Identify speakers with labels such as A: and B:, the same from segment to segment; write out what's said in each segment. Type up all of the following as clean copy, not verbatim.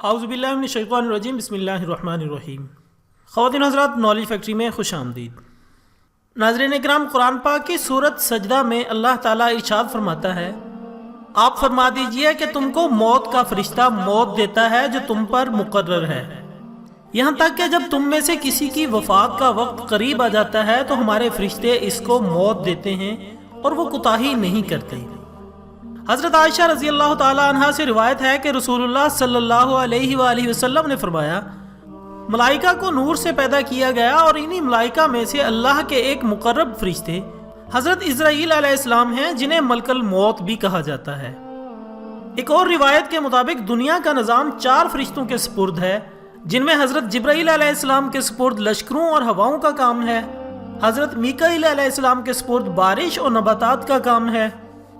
A: اعوذ باللہ من الشیطان الرجیم، بسم اللہ الرحمن الرحیم۔ خواتین حضرات، نالج فیکٹری میں خوش آمدید۔ ناظرین اکرام، قرآن پاک کی سورت سجدہ میں اللہ تعالیٰ ارشاد فرماتا ہے، آپ فرما دیجئے کہ تم کو موت کا فرشتہ موت دیتا ہے جو تم پر مقرر ہے، یہاں تک کہ جب تم میں سے کسی کی وفات کا وقت قریب آ جاتا ہے تو ہمارے فرشتے اس کو موت دیتے ہیں اور وہ کوتاہی نہیں کرتے۔ حضرت عائشہ رضی اللہ تعالی عنہا سے روایت ہے کہ رسول اللہ صلی اللہ علیہ وآلہ وسلم نے فرمایا، ملائکہ کو نور سے پیدا کیا گیا اور انہی ملائکہ میں سے اللہ کے ایک مقرب فرشتے حضرت اسرائیل علیہ السلام ہیں، جنہیں ملک الموت بھی کہا جاتا ہے۔ ایک اور روایت کے مطابق دنیا کا نظام 4 فرشتوں کے سپرد ہے، جن میں حضرت جبرائیل علیہ السلام کے سپرد لشکروں اور ہواؤں کا کام ہے، حضرت میکائیل علیہ السلام کے سپرد بارش اور نباتات کا کام ہے،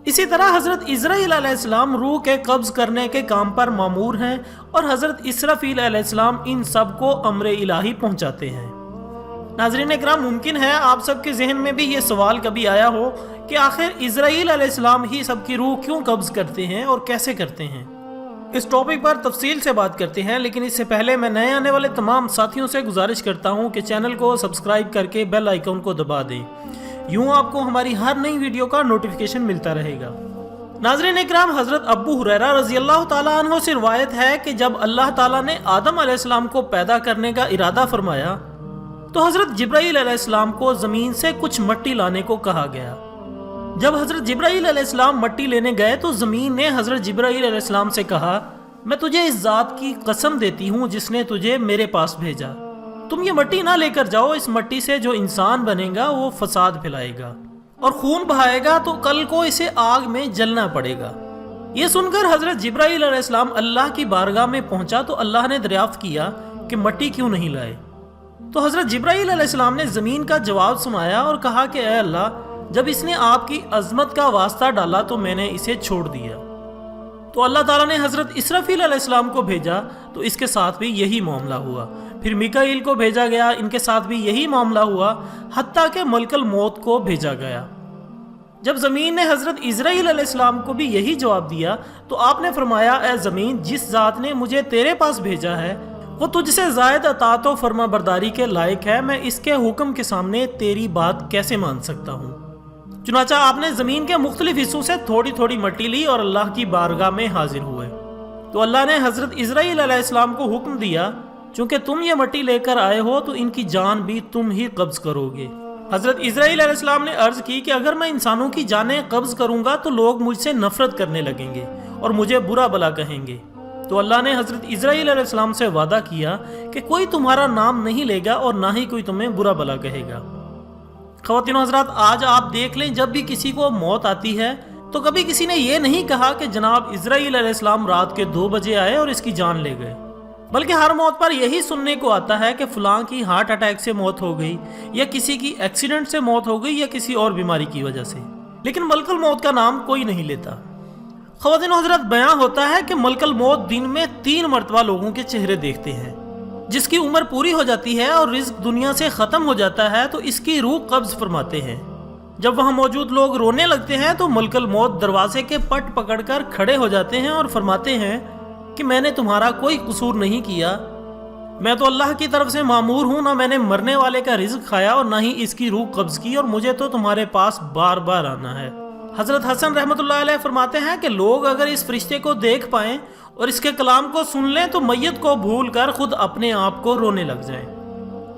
A: اسی طرح حضرت اسرائیل علیہ السلام روح کے قبض کرنے کے کام پر مامور ہیں، اور حضرت اسرافیل علیہ السلام ان سب کو امر الہی پہنچاتے ہیں۔ ناظرین اکرام، ممکن ہے آپ سب کے ذہن میں بھی یہ سوال کبھی آیا ہو کہ آخر اسرائیل علیہ السلام ہی سب کی روح کیوں قبض کرتے ہیں اور کیسے کرتے ہیں؟ اس ٹاپک پر تفصیل سے بات کرتے ہیں، لیکن اس سے پہلے میں نئے آنے والے تمام ساتھیوں سے گزارش کرتا ہوں کہ چینل کو سبسکرائب کر کے بیل آئیکن کو دبا دیں، یوں آپ کو ہماری ہر نئی ویڈیو کا نوٹیفیکیشن ملتا رہے گا۔ ناظرین اکرام، حضرت ابو ہریرہ رضی اللہ تعالیٰ عنہ سے روایت ہے کہ جب اللہ تعالیٰ نے آدم علیہ السلام کو پیدا کرنے کا ارادہ فرمایا تو حضرت جبرائیل علیہ السلام کو زمین سے کچھ مٹی لانے کو کہا گیا۔ جب حضرت جبرائیل علیہ السلام مٹی لینے گئے تو زمین نے حضرت جبرائیل علیہ السلام سے کہا، میں تجھے اس ذات کی قسم دیتی ہوں جس نے تجھے میرے پاس بھیجا، تم یہ مٹی نہ لے کر جاؤ، اس مٹی سے جو انسان بنے گا وہ فساد پھیلائے گا اور خون بہائے گا تو کل کو اسے آگ میں جلنا پڑے گا۔ یہ سن کر حضرت جبرائیل علیہ السلام اللہ کی بارگاہ میں پہنچا تو اللہ نے دریافت کیا کہ مٹی کیوں نہیں لائے؟ تو حضرت جبرائیل علیہ السلام نے زمین کا جواب سنایا اور کہا کہ اے اللہ، جب اس نے آپ کی عظمت کا واسطہ ڈالا تو میں نے اسے چھوڑ دیا۔ تو اللہ تعالیٰ نے حضرت اسرافیل علیہ السلام کو بھیجا تو اس کے ساتھ بھی یہی معاملہ ہوا، پھر میکائیل کو بھیجا گیا، ان کے ساتھ بھی یہی معاملہ ہوا، حتیٰ کہ ملک الموت کو بھیجا گیا۔ جب زمین نے حضرت اسرائیل علیہ السلام کو بھی یہی جواب دیا تو آپ نے فرمایا، اے زمین، جس ذات نے مجھے تیرے پاس بھیجا ہے وہ تجھ سے زائد اطاعت و فرما برداری کے لائق ہے، میں اس کے حکم کے سامنے تیری بات کیسے مان سکتا ہوں؟ چنانچہ آپ نے زمین کے مختلف حصوں سے تھوڑی تھوڑی مٹی لی اور اللہ کی بارگاہ میں حاضر ہوئے تو اللہ نے حضرت اسرائیل علیہ السلام کو حکم دیا، چونکہ تم یہ مٹی لے کر آئے ہو تو ان کی جان بھی تم ہی قبض کرو گے۔ حضرت اسرائیل علیہ السلام نے عرض کی کہ اگر میں انسانوں کی جانیں قبض کروں گا تو لوگ مجھ سے نفرت کرنے لگیں گے اور مجھے برا بھلا کہیں گے۔ تو اللہ نے حضرت اسرائیل علیہ السلام سے وعدہ کیا کہ کوئی تمہارا نام نہیں لے گا اور نہ ہی کوئی تمہیں برا بھلا کہے گا۔ خواتین و حضرات، آج آپ دیکھ لیں، جب بھی کسی کو موت آتی ہے تو کبھی کسی نے یہ نہیں کہا کہ جناب اسرائیل علیہ السلام رات کے 2 بجے آئے اور اس کی جان لے گئے، بلکہ ہر موت پر یہی سننے کو آتا ہے کہ فلاں کی ہارٹ اٹیک سے موت ہو گئی، یا کسی کی ایکسیڈنٹ سے موت ہو گئی، یا کسی اور بیماری کی وجہ سے، لیکن ملک الموت کا نام کوئی نہیں لیتا۔ خواتین و حضرات، بیان ہوتا ہے کہ ملک الموت دن میں 3 مرتبہ لوگوں کے چہرے دیکھتے ہیں۔ جس کی عمر پوری ہو جاتی ہے اور رزق دنیا سے ختم ہو جاتا ہے تو اس کی روح قبض فرماتے ہیں۔ جب وہاں موجود لوگ رونے لگتے ہیں تو ملک الموت دروازے کے پٹ پکڑ کر کھڑے ہو جاتے ہیں اور فرماتے ہیں کہ میں نے تمہارا کوئی قصور نہیں کیا، میں تو اللہ کی طرف سے مامور ہوں، نہ میں نے مرنے والے کا رزق کھایا اور نہ ہی اس کی روح قبض کی، اور مجھے تو تمہارے پاس بار بار آنا ہے۔ حضرت حسن رحمۃ اللہ علیہ فرماتے ہیں کہ لوگ اگر اس فرشتے کو دیکھ پائیں اور اس کے کلام کو سن لیں تو میت کو بھول کر خود اپنے آپ کو رونے لگ جائیں۔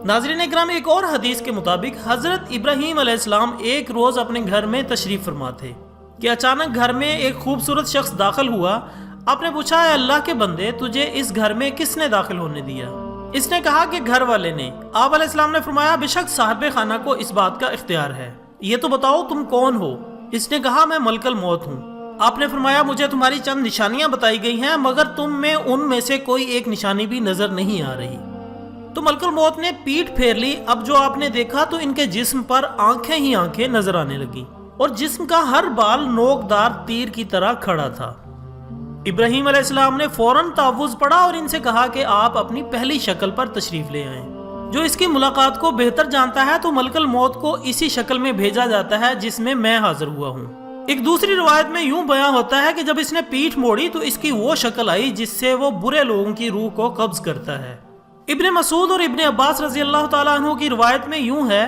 A: ناظرین اکرام، ایک اور حدیث کے مطابق حضرت ابراہیم علیہ السلام ایک روز اپنے گھر میں تشریف فرما تھے کہ اچانک گھر میں ایک خوبصورت شخص داخل ہوا۔ آپ نے پوچھا، اے اللہ کے بندے، تجھے اس گھر میں کس نے داخل ہونے دیا؟ اس نے کہا کہ گھر والے نے۔ آپ علیہ السلام نے فرمایا، بے شک صاحب خانہ کو اس بات کا اختیار ہے، یہ تو بتاؤ تم کون ہو؟ اس نے کہا، میں ملک الموت ہوں۔ آپ نے فرمایا، مجھے تمہاری چند نشانیاں بتائی گئی ہیں مگر تم میں ان میں سے کوئی ایک نشانی بھی نظر نہیں آ رہی۔ تو ملک الموت نے پیٹھ پھیر لی۔ اب جو آپ نے دیکھا تو ان کے جسم پر آنکھیں ہی آنکھیں نظر آنے لگی اور جسم کا ہر بال نوکدار تیر کی طرح کھڑا تھا۔ ابراہیم علیہ السلام نے فوراً تعوذ پڑھا اور ان سے کہا کہ آپ اپنی پہلی شکل پر تشریف لے آئیں۔ جو اس کی ملاقات کو بہتر جانتا ہے تو ملک الموت کو اسی شکل میں بھیجا جاتا ہے جس میں میں حاضر ہوا ہوں۔ ایک دوسری روایت میں یوں بیان ہوتا ہے کہ جب اس نے پیٹھ موڑی تو اس کی وہ شکل آئی جس سے وہ برے لوگوں کی روح کو قبض کرتا ہے۔ ابن مسعود اور ابن عباس رضی اللہ تعالیٰ عنہ کی روایت میں یوں ہے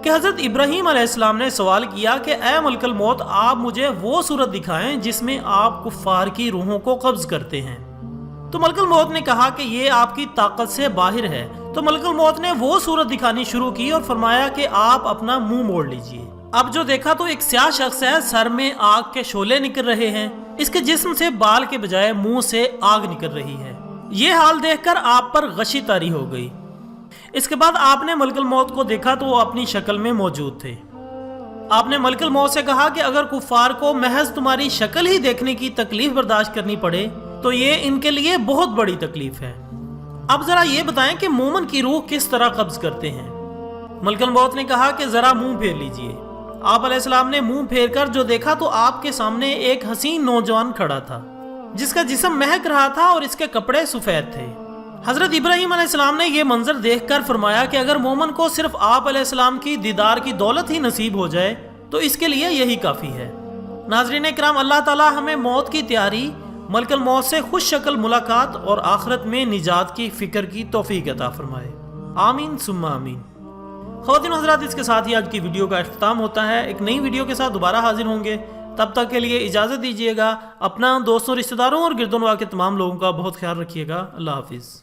A: کہ حضرت ابراہیم علیہ السلام نے سوال کیا کہ اے ملک الموت، آپ مجھے وہ صورت دکھائیں جس میں آپ کفار کی روحوں کو قبض کرتے ہیں۔ تو ملک الموت نے کہا کہ یہ آپ کی طاقت سے باہر ہے۔ تو ملک الموت نے وہ صورت دکھانی شروع کی اور فرمایا کہ آپ اپنا منہ موڑ لیجئے۔ اب جو دیکھا تو ایک سیاہ شخص ہے، سر میں آگ کے شعلے نکل رہے ہیں، اس کے جسم سے بال کے بجائے منہ سے آگ نکل رہی ہے۔ یہ حال دیکھ کر آپ پر غشی طاری ہو گئی۔ اس کے بعد آپ نے ملک الموت کو دیکھا تو وہ اپنی شکل میں موجود تھے۔ آپ نے ملک الموت سے کہا کہ اگر کفار کو محض تمہاری شکل ہی دیکھنے کی تکلیف برداشت کرنی پڑے تو یہ ان کے لیے بہت بڑی تکلیف ہے۔ اب ذرا یہ بتائیں کہ مومن کی روح کس طرح قبض کرتے ہیں؟ ملک الموت نے کہا کہ ذرا منہ پھیر لیجئے۔ آپ علیہ السلام نے منہ پھیر کر جو دیکھا تو آپ کے سامنے ایک حسین نوجوان کھڑا تھا جس کا جسم مہک رہا تھا اور اس کے کپڑے سفید تھے۔ حضرت ابراہیم علیہ السلام نے یہ منظر دیکھ کر فرمایا کہ اگر مومن کو صرف آپ علیہ السلام کی دیدار کی دولت ہی نصیب ہو جائے تو اس کے لیے یہی کافی ہے۔ ناظرین کرام، اللہ تعالی ہمیں موت کی تیاری، ملک الموت سے خوش شکل ملاقات اور آخرت میں نجات کی فکر کی توفیق عطا فرمائے۔ آمین ثم آمین۔ خواتین و حضرات، اس کے ساتھ ہی آج کی ویڈیو کا اختتام ہوتا ہے۔ ایک نئی ویڈیو کے ساتھ دوبارہ حاضر ہوں گے، تب تک کے لیے اجازت دیجیے گا۔ اپنا، دوستوں، رشتہ داروں اور گرد و نواح کے تمام لوگوں کا بہت خیال رکھیے گا۔ اللہ حافظ۔